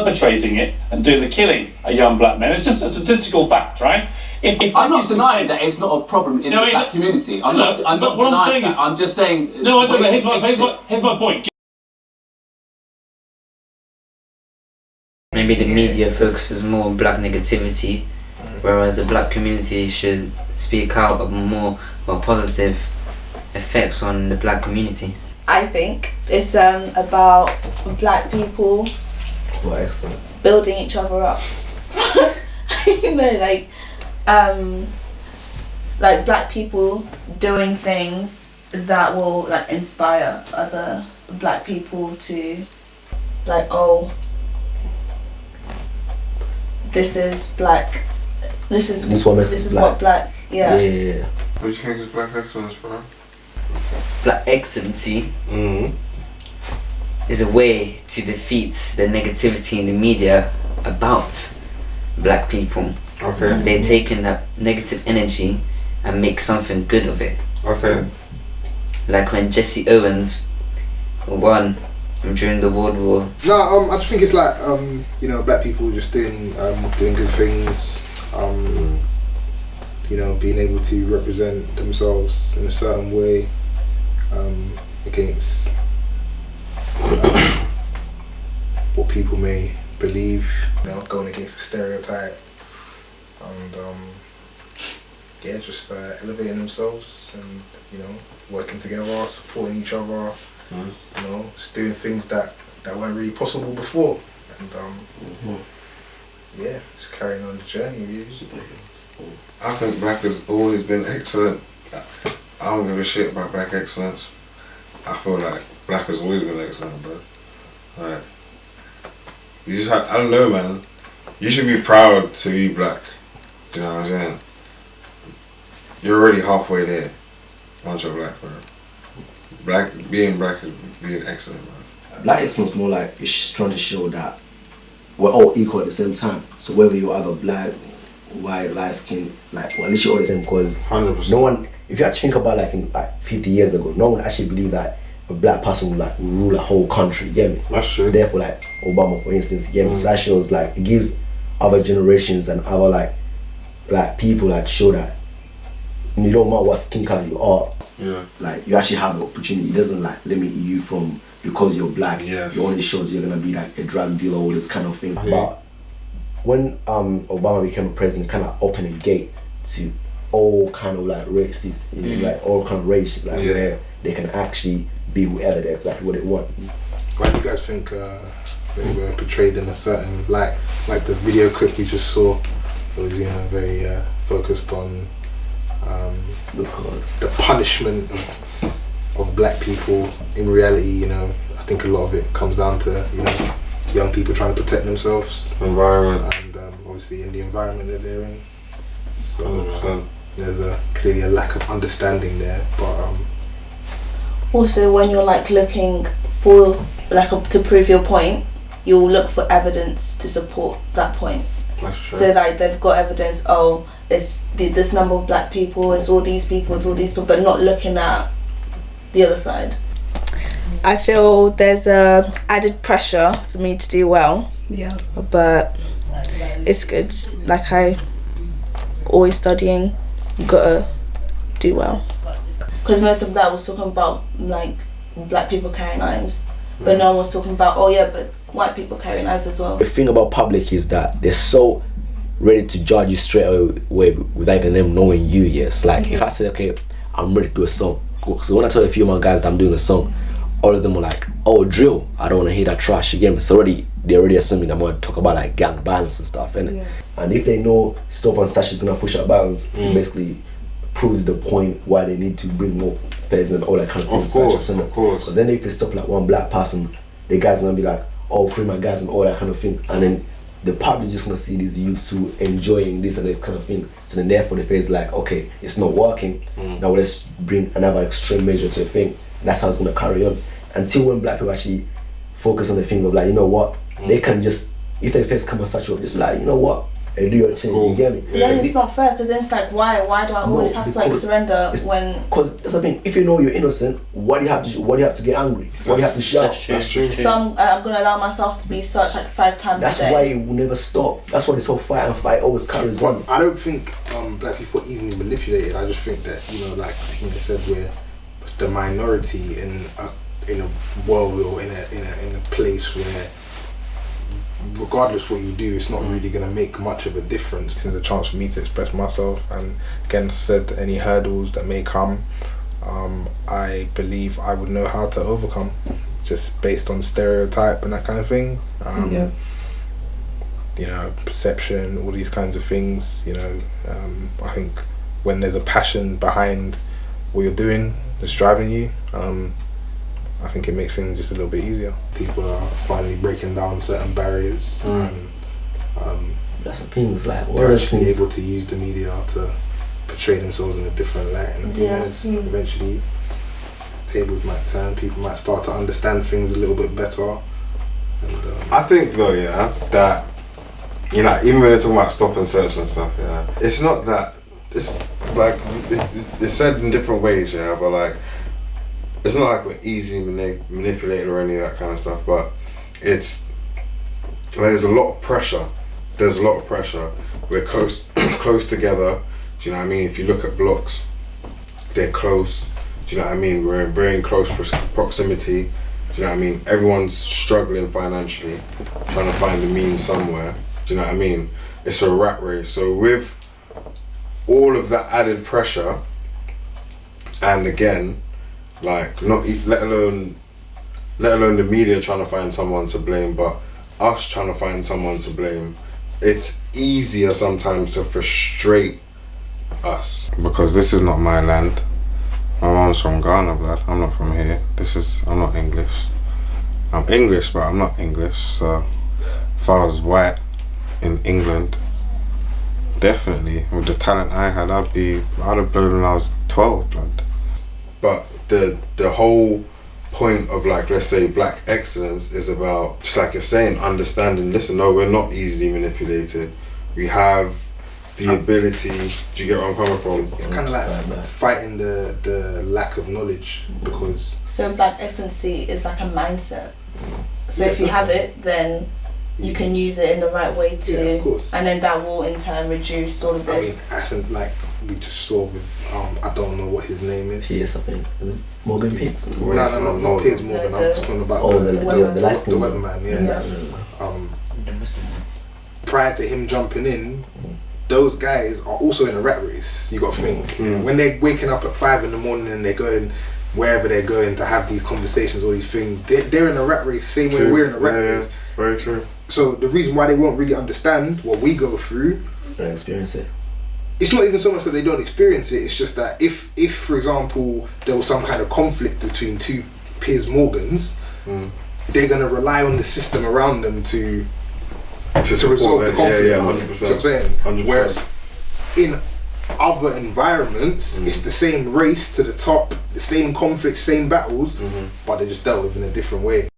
perpetrating it and doing the killing of young black men. It's just a statistical fact, right? If I'm not denying that it's not a problem in the black community. I'm not denying that. I'm just saying. No, I don't. Here's my point. Maybe the media focuses more on black negativity, whereas the black community should speak out of more positive effects on the black community. I think it's about black people building each other up. You know, like black people doing things that will like inspire other black people to like, oh, this is black. This is what black. Yeah. What do you think is black excellence, bro? Black excellency is a way to defeat the negativity in the media about black people. Okay. They're taking that negative energy and make something good of it. Okay. Like when Jesse Owens won during the World War. No, I just think it's like you know, black people just doing good things. You know, being able to represent themselves in a certain way against what people may believe. You know, going against the stereotype and yeah, just elevating themselves and, you know, working together, supporting each other. You know, just doing things that weren't really possible before, and yeah, just carrying on the journey really. I think black has always been excellent. I don't give a shit about black excellence. I feel like black has always been excellent, bro. Like, you just I don't know, man. You should be proud to be black. Do you know what I'm saying? You're already halfway there once you're black, bro. Being black is being excellent, bro. Black excellence more like it's trying to show that we're all equal at the same time. So whether you're either black, white, light skin, like, well, at least you're all the same. Because 100%. No one, if you actually think about in 50 years ago, no one actually believed that a black person will rule a whole country. You get me? That's true. Therefore, Obama, for instance, you get me? So that shows it gives other generations and other people to show that you don't matter what skin color you are. Yeah. You actually have the opportunity. It doesn't limit you from because you're black. Yes. It only shows you're gonna be a drug dealer, all this kind of things. Yeah. But when Obama became president, kind of opened a gate to all kind of races, you know, all kind of race, where they can actually be whoever they exactly what they want. Why do you guys think they were portrayed in a certain light? Like the video clip we just saw, it was very focused on Because the punishment of black people. In reality, I think a lot of it comes down to young people trying to protect themselves, environment, and obviously in the environment that they're in. So 100%. there's clearly a lack of understanding there. But also when you're looking for to prove your point, you'll look for evidence to support that point. That's true. So they've got evidence. Oh, it's this number of black people. It's all these people. It's all these people, but not looking at the other side. I feel there's a added pressure for me to do well. Yeah. But it's good. I always studying, you gotta do well. Because most of that was talking about black people carrying knives, but no one was talking about but white people carry knives as well. the thing about public is that they're so ready to judge you straight away without even them knowing you. Yes, if I say, okay, I'm ready to do a song. Cool. So when I tell a few of my guys that I'm doing a song, all of them are like, oh, drill, I don't want to hear that trash again. So they're already assuming I'm going to talk about gang violence and stuff, innit? Yeah. And if they know Stop and Stash is going to push out bounds, it basically proves the point why they need to bring more feds and all that kind of things. Of course. Because then if they stop one black person, the guys are going to be like, oh, free my guys and all that kind of thing. And then the public just going to see these youths who enjoying this and that kind of thing. So then therefore they face okay, it's not working. Now let's bring another extreme measure to a thing. That's how it's going to carry on. Until when black people actually focus on the thing of you know what, they can just, if they face come and such up, just you know what, and do your thing. Cool. You get me? But then it's not fair because then it's like, why do I always have to like because surrender when? Because that's the thing. If you know you're innocent, why do you have to get angry? Why do you have to shout? That's true. So I'm gonna allow myself to be searched like 5 times That's a day. why it will never stop. That's why this whole fight always carries on. I don't think black people are easily manipulated. I just think that, you know, like Tina said, we're the minority in a world or in a place where, regardless what you do, it's not really going to make much of a difference. This is a chance for me to express myself, and again, said any hurdles that may come, I believe I would know how to overcome, just based on stereotype and that kind of thing. You know, perception, all these kinds of things. You know, I think when there's a passion behind what you're doing that's driving you, I think it makes things just a little bit easier. People are finally breaking down certain barriers, and That's the things like they're actually able to use the media to portray themselves in a different light. And eventually, tables might turn. People might start to understand things a little bit better. And I think though, yeah, that, you know, even when they're talking about stop and search and stuff, yeah, it's not that, it's like, it's said in different ways, yeah, but like, it's not like we're easily manipulated or any of that kind of stuff, but it's, there's a lot of pressure. There's a lot of pressure. We're close together, do you know what I mean? If you look at blocks, they're close, do you know what I mean? We're in very close proximity, do you know what I mean? Everyone's struggling financially, trying to find a means somewhere, do you know what I mean? It's a rat race. So with all of that added pressure, and again, like, not let alone the media trying to find someone to blame, but us trying to find someone to blame, it's easier sometimes to frustrate us, because this is not my land. My mom's from Ghana, blood. I'm not from here. I'm not English. I'm English, but I'm not English. So if I was white in England, definitely with the talent I had, I'd have blown when I was 12, blood. But the whole point of, like, let's say black excellence is about, just like you're saying, understanding, listen, no, we're not easily manipulated. We have the ability, do you get where I'm coming from? it's kind of like fighting the lack of knowledge, because So black excellency is like a mindset. So if you have it, then you can use it in the right way too. Yeah, of course. And then that will in turn reduce all of I mean, this. actually, like we just saw with I don't know what his name is. P or something. Morgan P. No, not Piers Morgan. I'm talking about the last the weatherman. Prior to him jumping in, those guys are also in a rat race. You got to think when they're waking up at 5 in the morning and they're going wherever they're going to have these conversations, all these things. They're in a rat race, same way we're in a rat race. Very true. So the reason why they won't really understand what we go through, Don't experience it. it's not even so much that they don't experience it, it's just that if for example there was some kind of conflict between two Piers Morgans, they're going to rely on the system around them to resolve the conflict. Yeah, 100%. See what I'm saying? 100%. Whereas in other environments, it's the same race to the top, the same conflicts, same battles, but they're just dealt with in a different way.